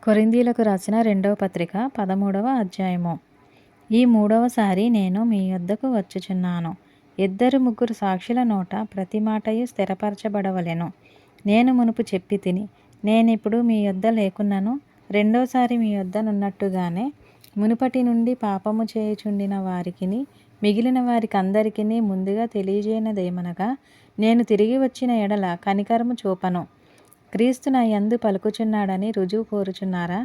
కొరింథీయులకు రాసిన 2వ పత్రిక 13వ అధ్యాయము. ఈ 3వసారి నేను మీ యొద్దకు వచ్చుచున్నాను. 2-3 సాక్షుల నోట ప్రతి మాటయు స్థిరపరచబడవలెను. నేను మునుపు చెప్పి తిని, నేనిప్పుడు మీ యొద్ద లేకున్నను రెండోసారి మీ యొద్దనున్నట్టుగానే మునుపటి నుండి పాపము చేయుచుండిన వారికిని మిగిలిన వారికందరికిని ముందుగా తెలియజేయనదేమనగా, నేను తిరిగి వచ్చిన ఎడల కనికరము చూపను. క్రీస్తు నా యందు పలుకుచున్నాడని రుజువు కోరుచున్నారా?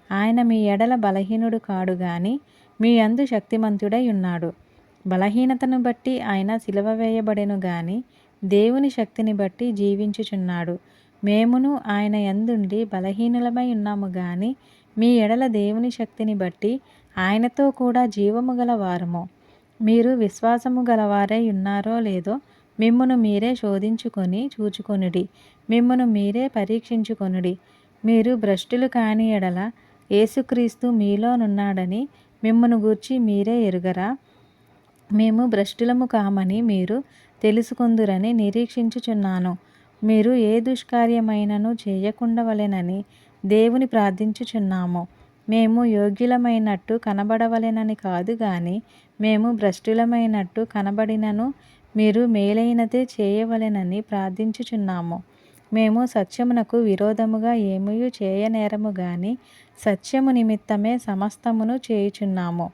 ఆయన మీ ఎడల బలహీనుడు కాడు గాని మీ యందు శక్తిమంతుడై ఉన్నాడు. బలహీనతను బట్టి ఆయన సిలువ వేయబడెను గాని దేవుని శక్తిని బట్టి జీవించుచున్నాడు. మేమును ఆయన యందుండి బలహీనులమై ఉన్నాము గాని మీ ఎడల దేవుని శక్తిని బట్టి ఆయనతో కూడా జీవము గల వారము. మీరు విశ్వాసము గలవారై ఉన్నారో లేదో మిమ్మును మీరే శోధించుకొని చూచుకొనుడి. మిమ్మును మీరే పరీక్షించుకొనుడి. మీరు భ్రష్టులు కాని ఎడల యేసుక్రీస్తు మీలోనున్నాడని మిమ్మును గూర్చి మీరే ఎరుగరా? మేము భ్రష్టులము కామని మీరు తెలుసుకొందురని నిరీక్షించుచున్నాను. మీరు ఏ దుష్కార్యమైనను చేయకుండవలెనని దేవుని ప్రార్థించుచున్నాము. మేము యోగ్యులమైనట్టు కనబడవలెనని కాదు గాని మేము భ్రష్టులమైనట్టు కనబడినను మీరు మేలైనదే చేయవలెనని ప్రార్థించుచున్నాము. మేము సత్యమునకు విరోధముగా ఏమీ చేయనేరము గాని సత్యము నిమిత్తమే సమస్తమును చేయుచున్నాము.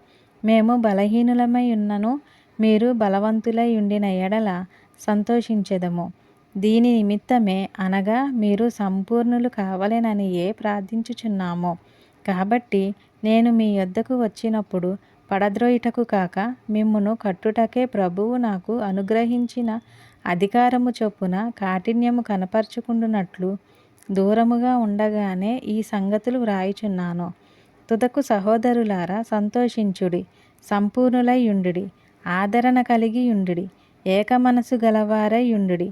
మేము బలహీనులమై ఉన్నను మీరు బలవంతులై ఉండిన ఎడల సంతోషించెదము. దీని నిమిత్తమే అనగా మీరు సంపూర్ణులు కావలెననియే ప్రార్థించుచున్నాము. కాబట్టి నేను మీ యొద్దకు వచ్చినప్పుడు పడద్రోయుటకు కాక మిమ్మును కట్టుటకే ప్రభువు నాకు అనుగ్రహించిన అధికారము చొప్పున కాఠిన్యము కనపరచుకుండునట్లు దూరముగా ఉండగానే ఈ సంగతులు వ్రాయుచున్నాను. తుదకు సహోదరులారా, సంతోషించుడి, సంపూర్ణులై యుండుడి, ఆదరణ కలిగి యుండుడి, ఏక మనసు గలవారై యుండుడి,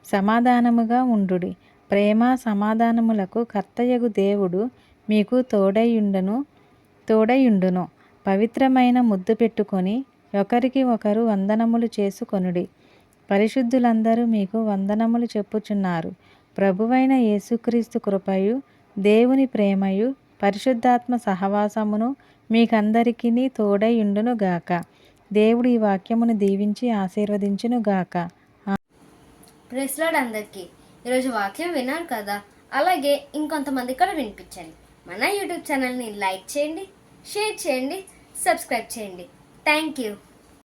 సమాధానముగా ఉండుడి. ప్రేమ సమాధానములకు కర్తయగు దేవుడు మీకు తోడైయుండును. పవిత్రమైన ముద్దు పెట్టుకొని ఒకరికి ఒకరు వందనములు చేసుకొనుడి. పరిశుద్ధులందరూ మీకు వందనములు చెప్పుచున్నారు. ప్రభువైన యేసుక్రీస్తు కృపయు దేవుని ప్రేమయు పరిశుద్ధాత్మ సహవాసమును మీకందరికిని తోడై ఉండును గాక. దేవుడు ఈ వాక్యమును దీవించి ఆశీర్వదించును గాక. ప్రైజ్ లార్డ్ అందరికీ. ఈరోజు వాక్యం విన్నారు కదా, అలాగే ఇంకొంతమంది కూడా వినిపించండి. మన యూట్యూబ్ ఛానల్ని లైక్ చేయండి, షేర్ చేయండి, సబ్స్క్రైబ్ చేయండి. Thank you.